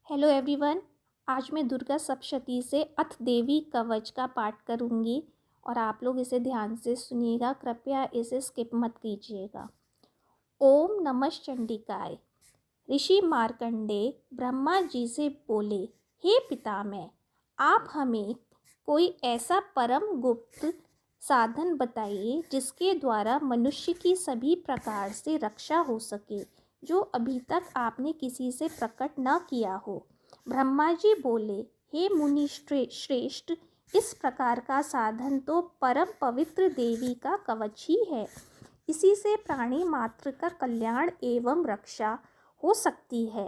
Hello everyone. आज मैं दुर्गा सप्तशती से अथ देवी कवच का पाठ करूंगी और आप लोग इसे ध्यान से सुनिएगा। कृपया इसे स्किप मत कीजिएगा। ओम नमः चंडिकाय। ऋषि मार्कंडेय ब्रह्मा जी से बोले, हे पितामह, आप हमें कोई ऐसा परम गुप्त साधन बताइए जिसके द्वारा मनुष्य की सभी प्रकार से रक्षा हो सके, जो अभी तक आपने किसी से प्रकट न किया हो। ब्रह्मा जी बोले, हे मुनि श्रेष्ठ, इस प्रकार का साधन तो परम पवित्र देवी का कवच ही है। इसी से प्राणी मात्र का कल्याण एवं रक्षा हो सकती है।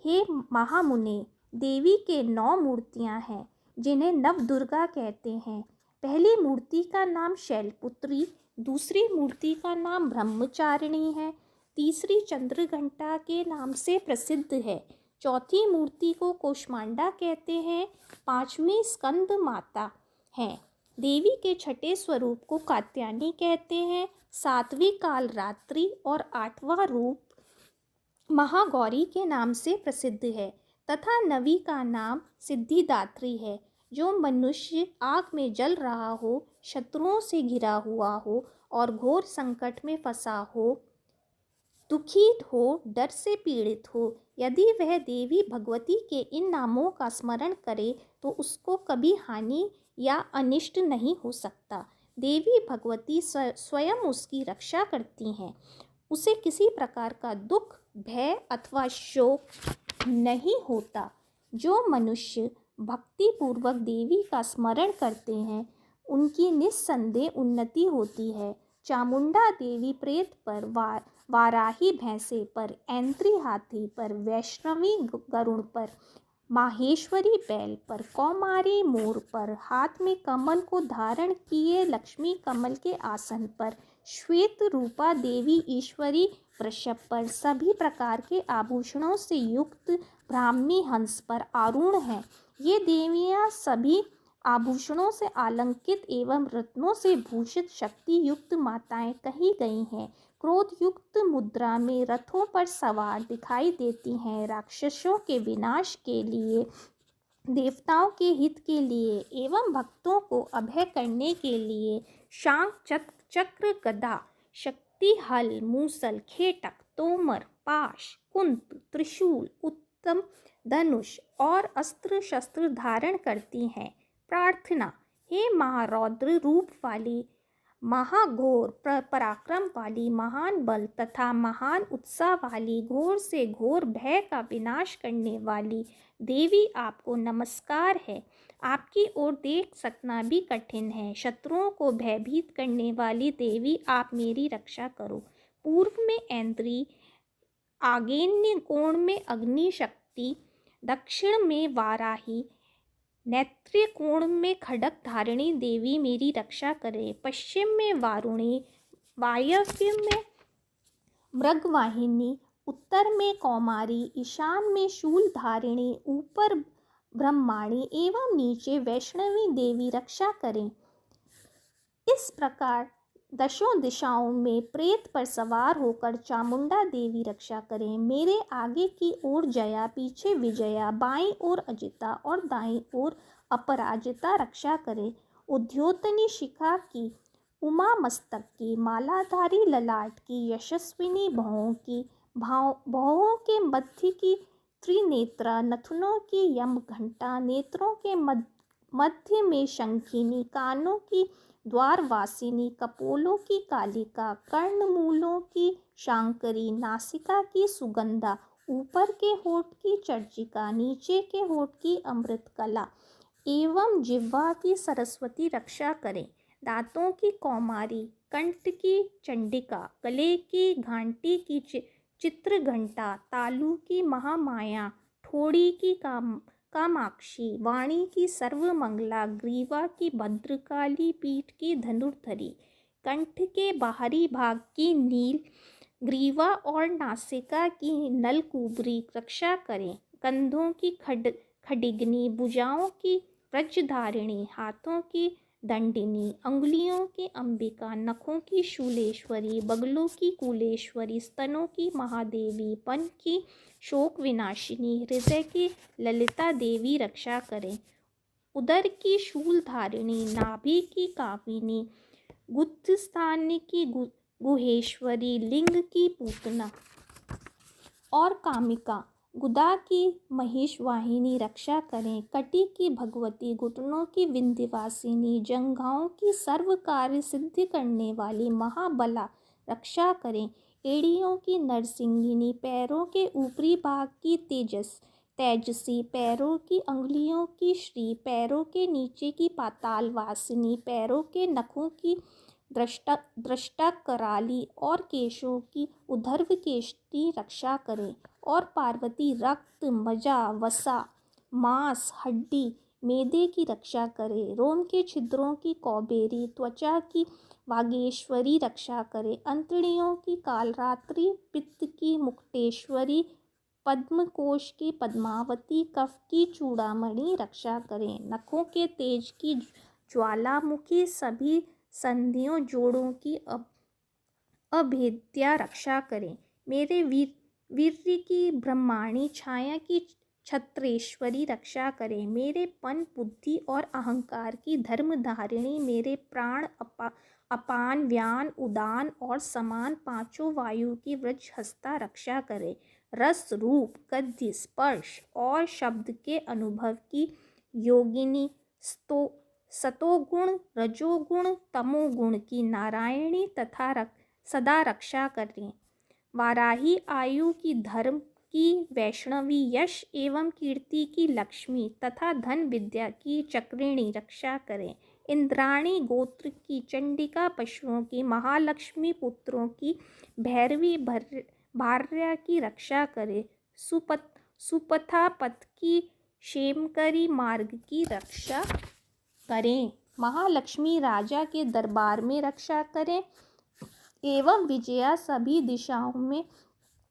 हे महामुने, देवी के 9 मूर्तियां हैं जिन्हें नव दुर्गा कहते हैं। पहली मूर्ति का नाम शैलपुत्री, दूसरी मूर्ति का नाम ब्रह्मचारिणी है, तीसरी चंद्रघंटा के नाम से प्रसिद्ध है, चौथी मूर्ति को कूष्मांडा कहते हैं, पांचवी स्कंद माता है। देवी के छठे स्वरूप को कात्यायनी कहते हैं, सातवीं कालरात्रि और आठवां रूप महागौरी के नाम से प्रसिद्ध है तथा नवी का नाम सिद्धिदात्री है। जो मनुष्य आग में जल रहा हो, शत्रुओं से घिरा हुआ हो और घोर संकट में फंसा हो, दुखी हो, डर से पीड़ित हो, यदि वह देवी भगवती के इन नामों का स्मरण करे तो उसको कभी हानि या अनिष्ट नहीं हो सकता। देवी भगवती स्वयं उसकी रक्षा करती हैं। उसे किसी प्रकार का दुख, भय अथवा शोक नहीं होता। जो मनुष्य भक्ति पूर्वक देवी का स्मरण करते हैं उनकी निस्संदेह उन्नति होती है। चामुंडा देवी प्रेत पर, वाराही भैंसे पर, ऐंद्री हाथी पर, वैष्णवी गरुड़ पर, माहेश्वरी बैल पर, कौमारी मोर पर, हाथ में कमल को धारण किए लक्ष्मी कमल के आसन पर, श्वेत रूपा देवी ईश्वरी वृषभ पर, सभी प्रकार के आभूषणों से युक्त ब्राह्मी हंस पर आरूढ़ हैं। ये देवियाँ सभी आभूषणों से अलंकृत एवं रत्नों से भूषित शक्ति युक्त माताएं कही गई हैं। क्रोध युक्त मुद्रा में रथों पर सवार दिखाई देती हैं। राक्षसों के विनाश के लिए, देवताओं के हित के लिए एवं भक्तों को अभय करने के लिए शांख चक्र गदा, शक्ति हल, मूसल, खेटक, तोमर, पाश, कुंत, त्रिशूल, उत्तम धनुष और अस्त्र शस्त्र धारण करती हैं। प्रार्थना। हे महारौद्र रूप वाली, महाघोर पराक्रम वाली, महान बल तथा महान उत्साह वाली, घोर से घोर भय का विनाश करने वाली देवी, आपको नमस्कार है। आपकी ओर देख सकना भी कठिन है। शत्रुओं को भयभीत करने वाली देवी, आप मेरी रक्षा करो। पूर्व में ऐंद्री, आग्नेय कोण में अग्नि शक्ति, दक्षिण में वाराही, नैत्य कोण में खड्ग धारिणी देवी मेरी रक्षा करे। पश्चिम में वारुणी, वायव्य में मृगवाहिनी, उत्तर में कौमारी, ईशान में शूल धारिणी, ऊपर ब्रह्माणी एवं नीचे वैष्णवी देवी रक्षा करें। इस प्रकार दशों दिशाओं में प्रेत पर सवार होकर चामुंडा देवी रक्षा करें। मेरे आगे की ओर जया, पीछे विजया, बाईं ओर अजिता और दाईं ओर अपराजिता रक्षा करें। उद्योतनी शिखा की, उमा मस्तक की, मालाधारी ललाट की, यशस्विनी भौहों की, भौहों के मध्य की, त्रिनेत्रा, नथुनों की यम घंटा, नेत्रों के मध्य में शंखिनी, कानों की द्वारवासिनी, कपोलों की कालिका, कर्णमूलों की शांकरी, नासिका की सुगंधा, ऊपर के होठ की चर्चिका, नीचे के होठ की अमृत कला एवं जिह्वा की सरस्वती रक्षा करें। दांतों की कौमारी, कंठ की चंडिका, गले की घंटी की चित्र घंटा, तालू की महामाया, ठोड़ी की कामाक्षी, वाणी की सर्वमंगला, ग्रीवा की भद्रकाली, पीठ की धनुर्धरी, कंठ के बाहरी भाग की नील ग्रीवा और नासिका की नलकूबरी रक्षा करें। कंधों की खडिगनी, भुजाओं की व्रजधारिणी, हाथों की दंडिनी, अंगुलियों की अंबिका, नखों की शूलेश्वरी, बगलों की कुलेश्वरी, स्तनों की महादेवी, पन की शोक विनाशिनी, हृदय की ललिता देवी रक्षा करें। उदर की शूलधारिणी, नाभि की कामिनी, गुत्स्थान की गुहेश्वरी, लिंग की पूतना और कामिका, गुदा की महिष वाहिनी रक्षा करें। कटी की भगवती, घुटनों की विंध्यवासिनी, जंघाओं की सर्व कार्य सिद्ध करने वाली महाबला रक्षा करें। एड़ियों की नरसिंगिनी, पैरों के ऊपरी भाग की तेजसी, पैरों की अंगुलियों की श्री, पैरों के नीचे की पाताल वासिनी, पैरों के नखों की दृष्टा कराली और केशों की उद्धर्व केश की रक्षा करें। और पार्वती रक्त, मज्जा, वसा, मांस, हड्डी, मेदे की रक्षा करे। रोम के छिद्रों की कौबेरी, त्वचा की वागेश्वरी रक्षा करे। अंतड़ियों की कालरात्रि, पित्त की मुक्तेश्वरी, पद्मकोश की पद्मावती, कफ की चूड़ामणि रक्षा करें। नखों के तेज की ज्वालामुखी, सभी संधियों जोड़ों की अभेद्या रक्षा करें। मेरे वीर्य की ब्रह्माणी, छाया की छत्रेश्वरी रक्षा करें। मेरे पन, बुद्धि और अहंकार की धर्मधारिणी, मेरे प्राण, अपान, व्यान, उदान और समान पांचों वायु की वज्रहस्ता रक्षा करें। रस, रूप, गंध, स्पर्श और शब्द के अनुभव की योगिनी, सतोगुण, रजोगुण, तमोगुण की नारायणी तथा सदा रक्षा करें। वाराही, आयु की धर्म की वैष्णवी, यश एवं कीर्ति की लक्ष्मी तथा धन विद्या की चक्रिणी रक्षा करें। इंद्राणी, गोत्र की चंडिका, पशुओं की महालक्ष्मी, पुत्रों की भैरवी, भार्या की रक्षा करे। सुपथा, पथ की क्षेमकरी, मार्ग की रक्षा करें। महालक्ष्मी, राजा के दरबार में रक्षा करें एवं विजया, सभी दिशाओं में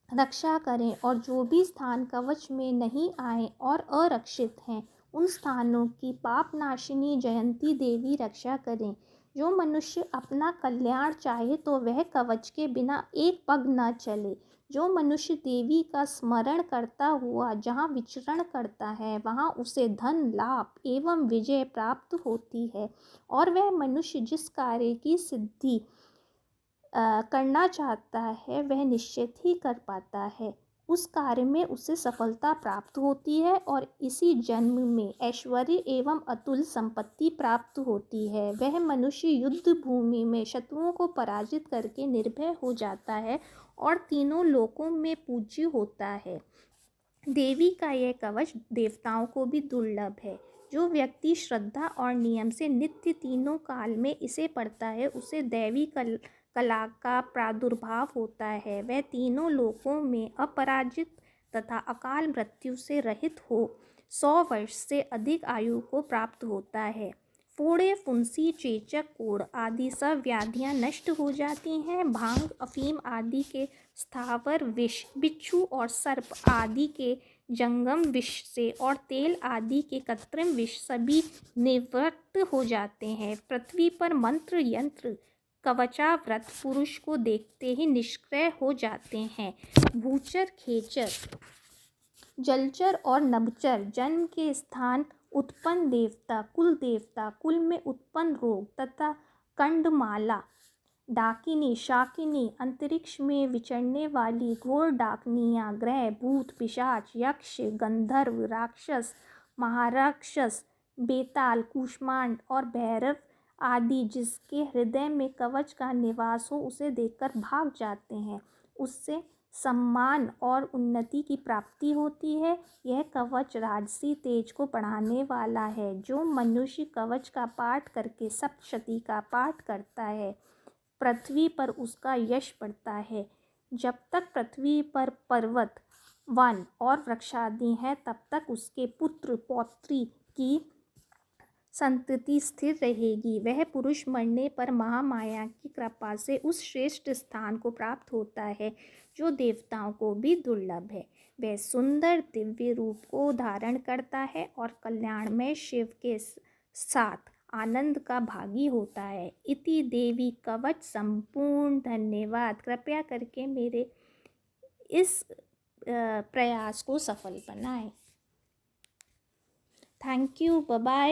रक्षा करें। और जो भी स्थान कवच में नहीं आए और अरक्षित हैं, उन स्थानों की पापनाशिनी जयंती देवी रक्षा करें। जो मनुष्य अपना कल्याण चाहे तो वह कवच के बिना एक पग न चले। जो मनुष्य देवी का स्मरण करता हुआ जहाँ विचरण करता है, वहाँ उसे धन, लाभ एवं विजय प्राप्त होती है। और वह मनुष्य जिस कार्य की सिद्धि करना चाहता है, वह निश्चित ही कर पाता है। उस कार्य में उसे सफलता प्राप्त होती है और इसी जन्म में ऐश्वर्य एवं अतुल संपत्ति प्राप्त होती है। वह मनुष्य युद्ध भूमि में शत्रुओं को पराजित करके निर्भय हो जाता है और तीनों लोकों में पूज्य होता है। देवी का यह कवच देवताओं को भी दुर्लभ है। जो व्यक्ति श्रद्धा और नियम से नित्य तीनों काल में इसे पढ़ता है, उसे दैवी कला का प्रादुर्भाव होता है। वह तीनों लोकों में अपराजित तथा अकाल मृत्यु से रहित हो 100 वर्ष से अधिक आयु को प्राप्त होता है। फोड़े, फुंसी, चेचक, कोढ़ आदि सब व्याधियाँ नष्ट हो जाती हैं। भांग, अफीम आदि के स्थावर विष, बिच्छू और सर्प आदि के जंगम विष से और तेल आदि के कृत्रिम विष सभी निवृत्त हो जाते हैं। पृथ्वी पर मंत्र, यंत्र, कवचाव्रत पुरुष को देखते ही निष्क्रिय हो जाते हैं। भूचर, खेचर, जलचर और नभचर, जन्म के स्थान उत्पन्न देवता, कुल में उत्पन्न रोग तथा कंडमाला, डाकिनी, शाकिनी, अंतरिक्ष में विचरने वाली घोर डाकनियाँ, ग्रह, भूत, पिशाच, यक्ष, गंधर्व, राक्षस, महाराक्षस, बेताल, कूष्मांड और भैरव आदि जिसके हृदय में कवच का निवास हो, उसे देखकर भाग जाते हैं। उससे सम्मान और उन्नति की प्राप्ति होती है। यह कवच राजसी तेज को बढ़ाने वाला है। जो मनुष्य कवच का पाठ करके सप्तशती का पाठ करता है, पृथ्वी पर उसका यश बढ़ता है। जब तक पृथ्वी पर पर्वत, वन और वृक्षादि हैं, तब तक उसके पुत्र पौत्री की संतति स्थिर रहेगी। वह पुरुष मरने पर महामाया की कृपा से उस श्रेष्ठ स्थान को प्राप्त होता है जो देवताओं को भी दुर्लभ है। वह सुंदर दिव्य रूप को धारण करता है और कल्याणमय शिव के साथ आनंद का भागी होता है। इति देवी कवच संपूर्ण। धन्यवाद। कृपया करके मेरे इस प्रयास को सफल बनाएं। Thank you. Bye bye.